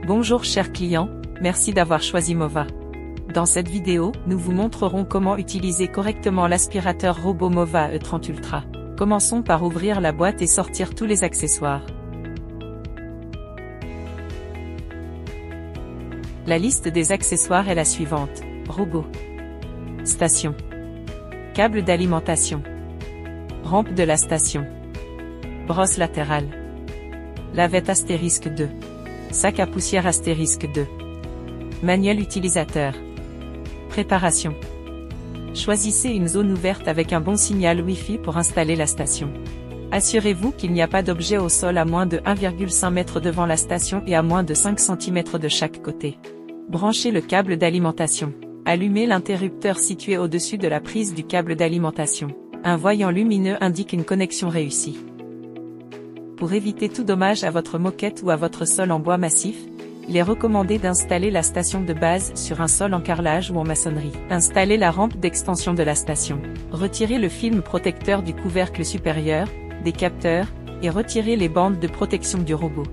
Bonjour chers clients, merci d'avoir choisi Mova. Dans cette vidéo, nous vous montrerons comment utiliser correctement l'aspirateur robot Mova E30 Ultra. Commençons par ouvrir la boîte et sortir tous les accessoires. La liste des accessoires est la suivante. Robot. Station. Câble d'alimentation. Rampe de la station. Brosse latérale. Lavette astérisque 2. Sac à poussière astérisque 2. Manuel utilisateur. Préparation. Choisissez une zone ouverte avec un bon signal Wi-Fi pour installer la station. Assurez-vous qu'il n'y a pas d'objet au sol à moins de 1,5 m devant la station et à moins de 5 cm de chaque côté. Branchez le câble d'alimentation. Allumez l'interrupteur situé au-dessus de la prise du câble d'alimentation. Un voyant lumineux indique une connexion réussie. Pour éviter tout dommage à votre moquette ou à votre sol en bois massif, il est recommandé d'installer la station de base sur un sol en carrelage ou en maçonnerie. Installez la rampe d'extension de la station. Retirez le film protecteur du couvercle supérieur, des capteurs, et retirez les bandes de protection du robot.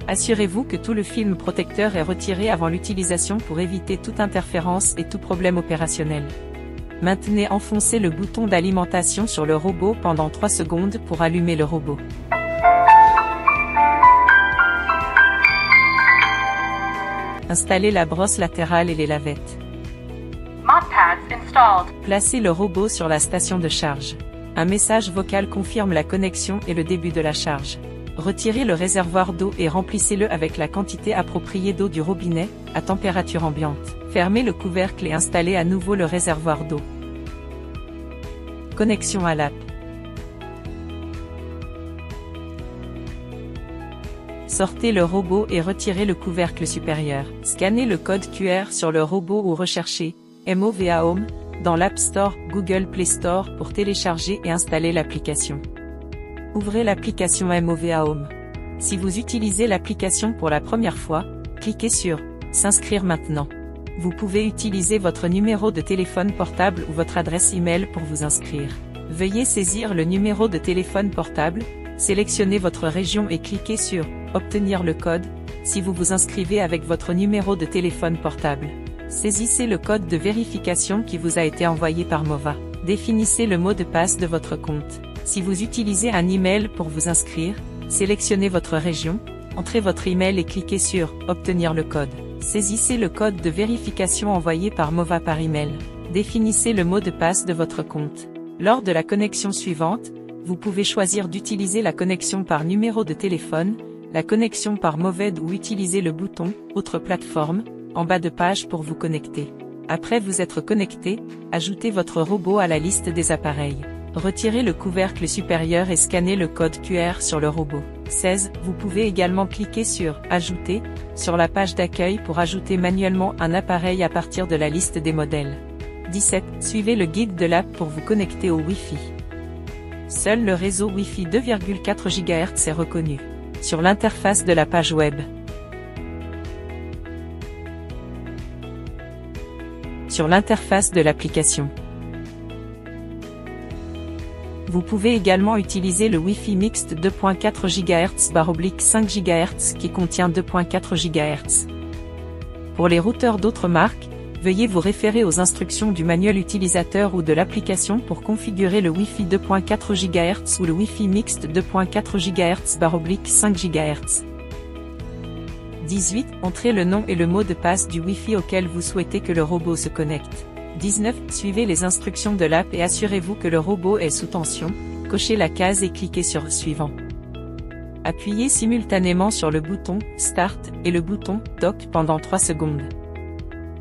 Assurez-vous que tout le film protecteur est retiré avant l'utilisation pour éviter toute interférence et tout problème opérationnel. Maintenez enfoncé le bouton d'alimentation sur le robot pendant 3 secondes pour allumer le robot. Installez la brosse latérale et les lavettes. Placez le robot sur la station de charge. Un message vocal confirme la connexion et le début de la charge. Retirez le réservoir d'eau et remplissez-le avec la quantité appropriée d'eau du robinet, à température ambiante. Fermez le couvercle et installez à nouveau le réservoir d'eau. Connexion à l'app. Sortez le robot et retirez le couvercle supérieur. Scannez le code QR sur le robot ou recherchez Mova Home dans l'App Store, Google Play Store pour télécharger et installer l'application. Ouvrez l'application Mova Home. Si vous utilisez l'application pour la première fois, cliquez sur S'inscrire maintenant. Vous pouvez utiliser votre numéro de téléphone portable ou votre adresse email pour vous inscrire. Veuillez saisir le numéro de téléphone portable, sélectionnez votre région et cliquez sur Obtenir le code, si vous vous inscrivez avec votre numéro de téléphone portable. Saisissez le code de vérification qui vous a été envoyé par Mova. Définissez le mot de passe de votre compte. Si vous utilisez un email pour vous inscrire, sélectionnez votre région, entrez votre email et cliquez sur Obtenir le code. Saisissez le code de vérification envoyé par Mova par email. Définissez le mot de passe de votre compte. Lors de la connexion suivante, vous pouvez choisir d'utiliser la connexion par numéro de téléphone, la connexion par Moved ou utiliser le bouton « Autre plateforme » en bas de page pour vous connecter. Après vous être connecté, ajoutez votre robot à la liste des appareils. Retirez le couvercle supérieur et scannez le code QR sur le robot. 16. Vous pouvez également cliquer sur « Ajouter » sur la page d'accueil pour ajouter manuellement un appareil à partir de la liste des modèles. 17. Suivez le guide de l'app pour vous connecter au Wi-Fi. Seul le réseau Wi-Fi 2,4 GHz est reconnu. Sur l'interface de la page web. Sur l'interface de l'application. Vous pouvez également utiliser le Wi-Fi mixte 2.4 GHz/5 GHz qui contient 2.4 GHz. Pour les routeurs d'autres marques, veuillez vous référer aux instructions du manuel utilisateur ou de l'application pour configurer le Wi-Fi 2.4 GHz ou le Wi-Fi mixte 2.4 GHz/5 GHz. 18. Entrez le nom et le mot de passe du Wi-Fi auquel vous souhaitez que le robot se connecte. 19. Suivez les instructions de l'app et assurez-vous que le robot est sous tension, cochez la case et cliquez sur Suivant. Appuyez simultanément sur le bouton Start et le bouton Dock pendant 3 secondes.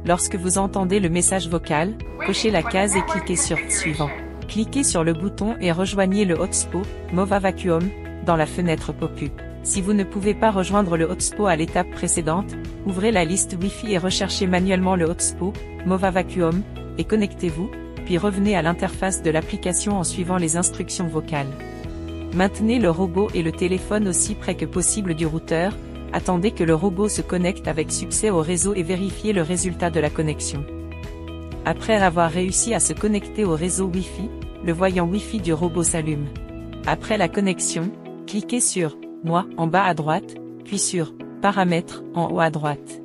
Lorsque vous entendez le message vocal, cochez la case et cliquez sur Suivant. Cliquez sur le bouton et rejoignez le hotspot Mova Vacuum dans la fenêtre pop-up. Si vous ne pouvez pas rejoindre le hotspot à l'étape précédente, ouvrez la liste Wi-Fi et recherchez manuellement le hotspot Mova Vacuum et connectez-vous, puis revenez à l'interface de l'application en suivant les instructions vocales. Maintenez le robot et le téléphone aussi près que possible du routeur, attendez que le robot se connecte avec succès au réseau et vérifiez le résultat de la connexion. Après avoir réussi à se connecter au réseau Wi-Fi, le voyant Wi-Fi du robot s'allume. Après la connexion, cliquez sur « Moi » en bas à droite, puis sur Paramètres, en haut à droite.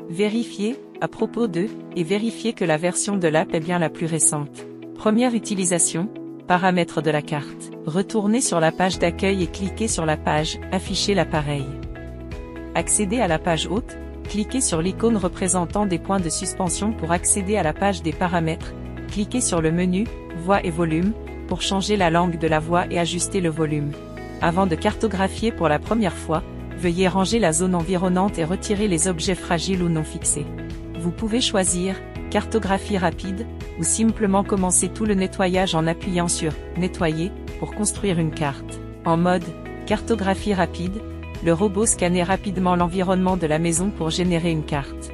Vérifiez, à propos de, et vérifiez que la version de l'app est bien la plus récente. Première utilisation, paramètres de la carte. Retournez sur la page d'accueil et cliquez sur la page « Afficher l'appareil ». Accédez à la page haute, cliquez sur l'icône représentant des points de suspension pour accéder à la page des paramètres, cliquez sur le menu « Voix et volume » pour changer la langue de la voix et ajuster le volume. Avant de cartographier pour la première fois, veuillez ranger la zone environnante et retirer les objets fragiles ou non fixés. Vous pouvez choisir « Cartographie rapide » ou simplement commencer tout le nettoyage en appuyant sur « Nettoyer » pour construire une carte. En mode « Cartographie rapide », le robot scanne rapidement l'environnement de la maison pour générer une carte.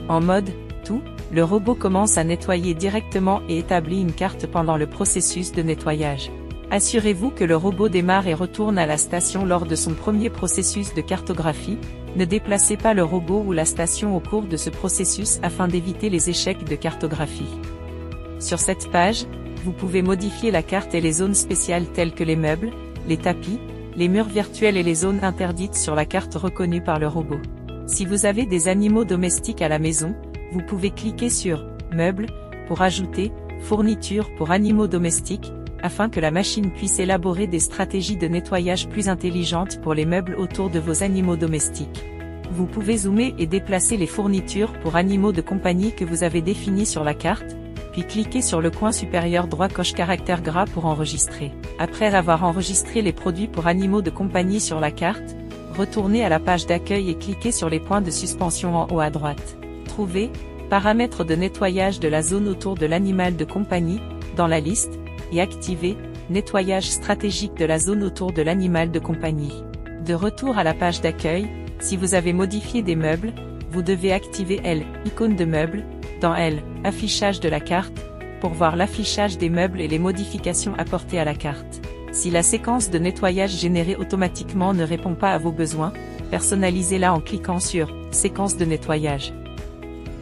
En mode « Tout », le robot commence à nettoyer directement et établit une carte pendant le processus de nettoyage. Assurez-vous que le robot démarre et retourne à la station lors de son premier processus de cartographie. Ne déplacez pas le robot ou la station au cours de ce processus afin d'éviter les échecs de cartographie. Sur cette page, vous pouvez modifier la carte et les zones spéciales telles que les meubles, les tapis, les murs virtuels et les zones interdites sur la carte reconnue par le robot. Si vous avez des animaux domestiques à la maison, vous pouvez cliquer sur « Meubles » pour ajouter « Fournitures pour animaux domestiques » afin que la machine puisse élaborer des stratégies de nettoyage plus intelligentes pour les meubles autour de vos animaux domestiques. Vous pouvez zoomer et déplacer les fournitures pour animaux de compagnie que vous avez définies sur la carte, puis cliquez sur le coin supérieur droit coche caractère gras pour enregistrer. Après avoir enregistré les produits pour animaux de compagnie sur la carte, retournez à la page d'accueil et cliquez sur les points de suspension en haut à droite. Trouvez « Paramètres de nettoyage de la zone autour de l'animal de compagnie » dans la liste, et activez « Nettoyage stratégique de la zone autour de l'animal de compagnie ». De retour à la page d'accueil, si vous avez modifié des meubles, vous devez activer L, icône de meuble, dans L, affichage de la carte, pour voir l'affichage des meubles et les modifications apportées à la carte. Si la séquence de nettoyage générée automatiquement ne répond pas à vos besoins, personnalisez-la en cliquant sur « Séquence de nettoyage ».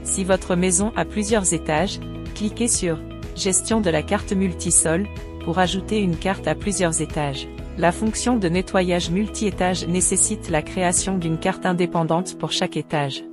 Si votre maison a plusieurs étages, cliquez sur « Gestion de la carte multisol » pour ajouter une carte à plusieurs étages. La fonction de nettoyage multi-étage nécessite la création d'une carte indépendante pour chaque étage.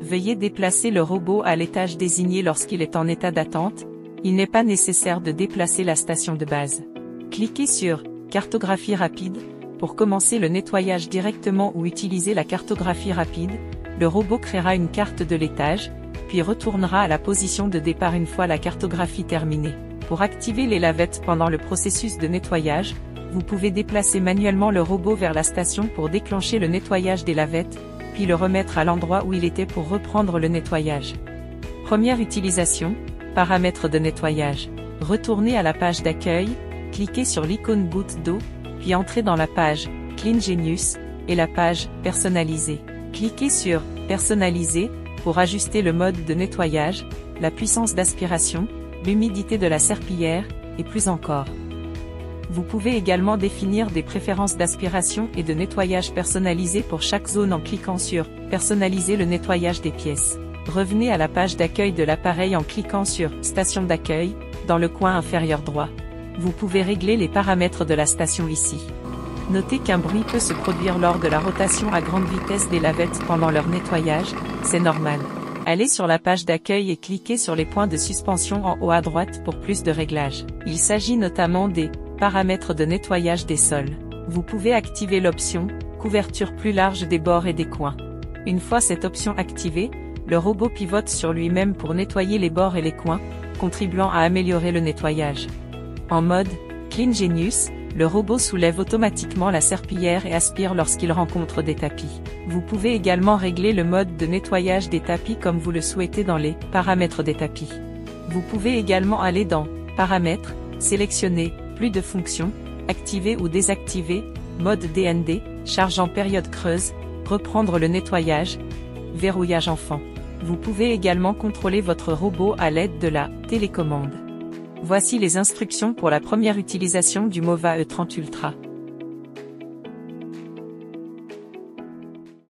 Veuillez déplacer le robot à l'étage désigné lorsqu'il est en état d'attente, il n'est pas nécessaire de déplacer la station de base. Cliquez sur « Cartographie rapide » pour commencer le nettoyage directement ou utiliser la cartographie rapide, le robot créera une carte de l'étage, puis retournera à la position de départ une fois la cartographie terminée. Pour activer les lavettes pendant le processus de nettoyage, vous pouvez déplacer manuellement le robot vers la station pour déclencher le nettoyage des lavettes, puis le remettre à l'endroit où il était pour reprendre le nettoyage. Première utilisation, paramètres de nettoyage. Retournez à la page d'accueil, cliquez sur l'icône goutte d'eau, puis entrez dans la page Clean Genius et la page Personnaliser. Cliquez sur Personnaliser pour ajuster le mode de nettoyage, la puissance d'aspiration, l'humidité de la serpillière, et plus encore. Vous pouvez également définir des préférences d'aspiration et de nettoyage personnalisées pour chaque zone en cliquant sur « Personnaliser le nettoyage des pièces ». Revenez à la page d'accueil de l'appareil en cliquant sur « Station d'accueil » dans le coin inférieur droit. Vous pouvez régler les paramètres de la station ici. Notez qu'un bruit peut se produire lors de la rotation à grande vitesse des lavettes pendant leur nettoyage, c'est normal. Allez sur la page d'accueil et cliquez sur les points de suspension en haut à droite pour plus de réglages. Il s'agit notamment des paramètres de nettoyage des sols. Vous pouvez activer l'option « Couverture plus large des bords et des coins ». Une fois cette option activée, le robot pivote sur lui-même pour nettoyer les bords et les coins, contribuant à améliorer le nettoyage. En mode « Clean Genius », le robot soulève automatiquement la serpillière et aspire lorsqu'il rencontre des tapis. Vous pouvez également régler le mode de nettoyage des tapis comme vous le souhaitez dans les paramètres des tapis. Vous pouvez également aller dans Paramètres, sélectionner Plus de fonctions, activer ou désactiver, mode DND, charge en période creuse, reprendre le nettoyage, verrouillage enfant. Vous pouvez également contrôler votre robot à l'aide de la télécommande. Voici les instructions pour la première utilisation du Mova E30 Ultra.